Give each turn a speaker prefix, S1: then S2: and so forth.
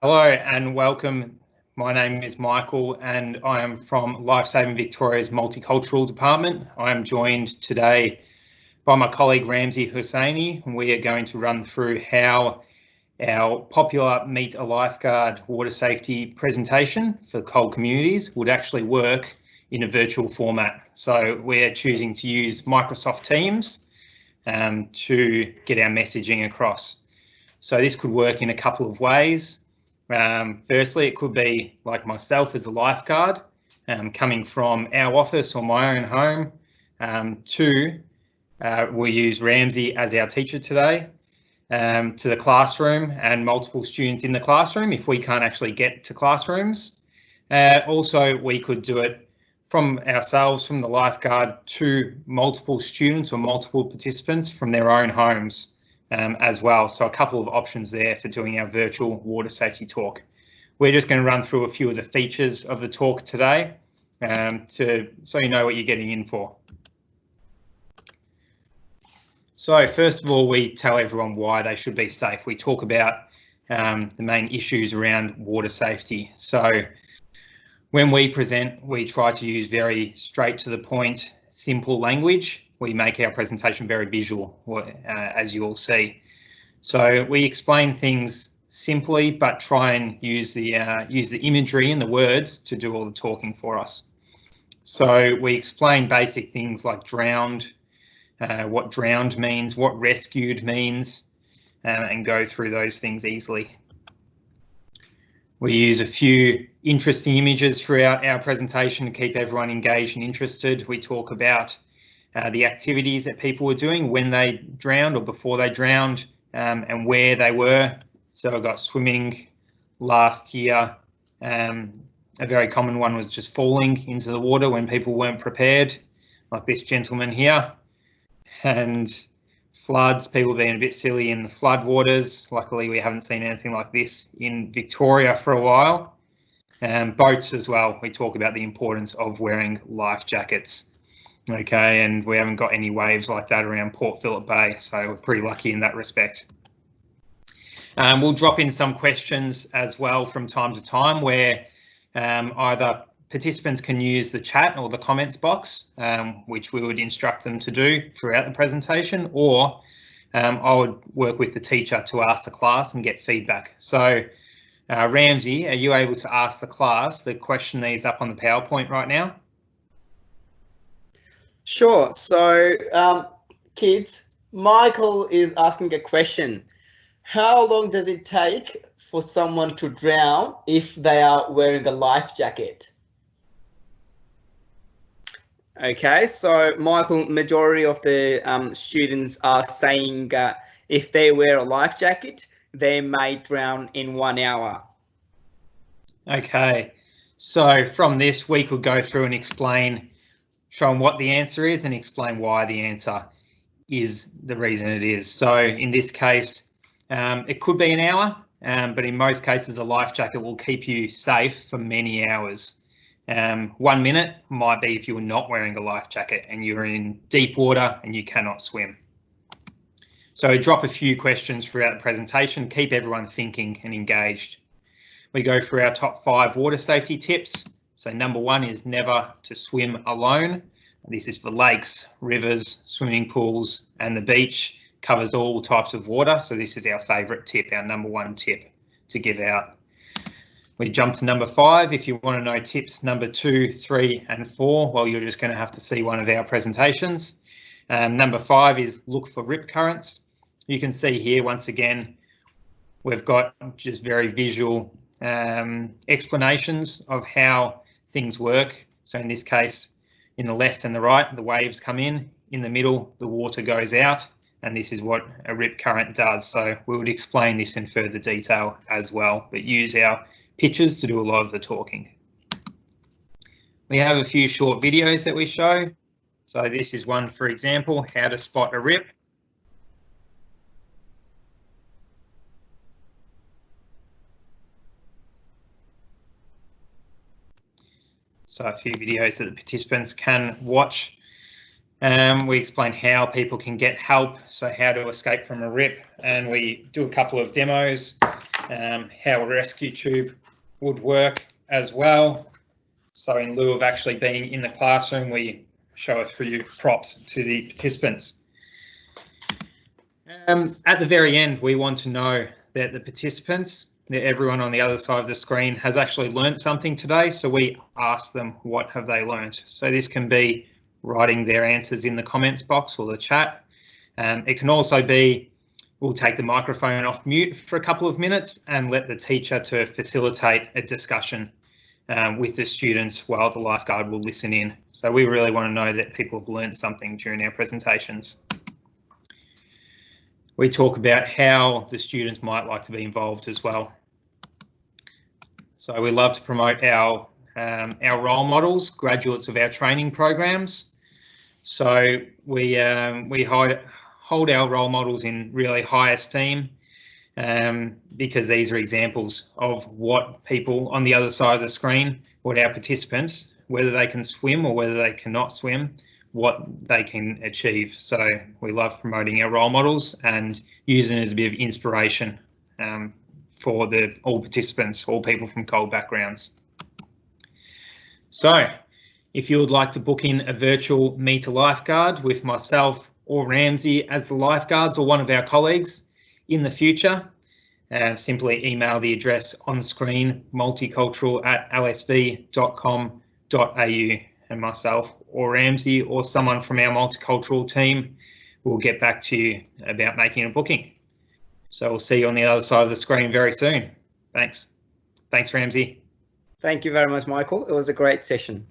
S1: Hello and welcome. My name is Michael and I am from Lifesaving Victoria's Multicultural Department. I am joined today by my colleague Ramsey Hussaini, and we are going to run through how our popular Meet a Lifeguard water safety presentation for CALD communities would actually work in a virtual format. So we're choosing to use Microsoft Teams to get our messaging across. So this could work in a couple of ways. Firstly, it could be like myself as a lifeguard coming from our office or my own home. We'll use Ramsey as our teacher today to the classroom and multiple students in the classroom if we can't actually get to classrooms. Also, we could do it from ourselves, from the lifeguard, to multiple students or multiple participants from their own homes. As well. So a couple of options there for doing our virtual water safety talk. We're just going to run through a few of the features of the talk today so you know what you're getting in for. So first of all, we tell everyone why they should be safe. We talk about the main issues around water safety. So when we present, we try to use very straight to the point, simple language. We make our presentation very visual, as you all see. So we explain things simply, but try and use the imagery and the words to do all the talking for us. So we explain basic things like drowned, what drowned means, what rescued means, and go through those things easily. We use a few interesting images throughout our presentation to keep everyone engaged and interested. We talk about the activities that people were doing when they drowned or before they drowned, and where they were. So I got swimming last year. A very common one was just falling into the water when people weren't prepared, like this gentleman here. And floods, people being a bit silly in the flood waters. Luckily, we haven't seen anything like this in Victoria for a while. Boats as well. We talk about the importance of wearing life jackets. Okay, and we haven't got any waves like that around Port Phillip Bay, so we're pretty lucky in that respect. We'll drop in some questions as well from time to time where either participants can use the chat or the comments box, which we would instruct them to do throughout the presentation, or I would work with the teacher to ask the class and get feedback. So Ramsey, are you able to ask the class the question that is up on the PowerPoint right now?
S2: Sure. So, kids, Michael is asking a question. How long does it take for someone to drown if they are wearing a life jacket? Okay, so Michael, majority of the students are saying if they wear a life jacket, they may drown in 1 hour.
S1: Okay, so from this we could go through and explain, show them what the answer is and explain why the answer is the reason it is. So in this case, it could be an hour, but in most cases a life jacket will keep you safe for many hours. 1 minute might be if you were not wearing a life jacket and you're in deep water and you cannot swim. So drop a few questions throughout the presentation, keep everyone thinking and engaged. We go through our top 5 water safety tips. So number 1 is never to swim alone. This is for lakes, rivers, swimming pools, and the beach. Covers all types of water. So this is our favourite tip, our number 1 tip to give out. We jump to number 5. If you want to know tips number 2, 3, and 4, well, you're just going to have to see one of our presentations. Number 5 is look for rip currents. You can see here, once again, we've got just very visual explanations of how things work. So in this case, in the left and the right, the waves come in the middle, the water goes out, and this is what a rip current does. So we would explain this in further detail as well, but use our pictures to do a lot of the talking. We have a few short videos that we show. So this is one, for example, how to spot a rip. So a few videos that the participants can watch. We explain how people can get help, so how to escape from a rip, and we do a couple of demos how a rescue tube would work as well. So in lieu of actually being in the classroom, we show a few props to the participants. At the very end, we want to know that the participants, that everyone on the other side of the screen has actually learned something today. So we ask them, what have they learned? So this can be writing their answers in the comments box or the chat. It can also be, we'll take the microphone off mute for a couple of minutes and let the teacher to facilitate a discussion with the students while the lifeguard will listen in. So we really want to know that people have learned something during our presentations. We talk about how the students might like to be involved as well. So we love to promote our role models, graduates of our training programs. So we hold our role models in really high esteem because these are examples of what people on the other side of the screen, what our participants, whether they can swim or whether they cannot swim, what they can achieve. So we love promoting our role models and using it as a bit of inspiration for all participants, all people from CALD backgrounds. So if you would like to book in a virtual Meet a Lifeguard with myself or Ramsey as the lifeguards or one of our colleagues in the future, simply email the address on screen, multicultural@lsv.com.au, and myself or Ramsey or someone from our multicultural team will get back to you about making a booking. So we'll see you on the other side of the screen very soon. Thanks. Thanks, Ramsey.
S2: Thank you very much, Michael. It was a great session.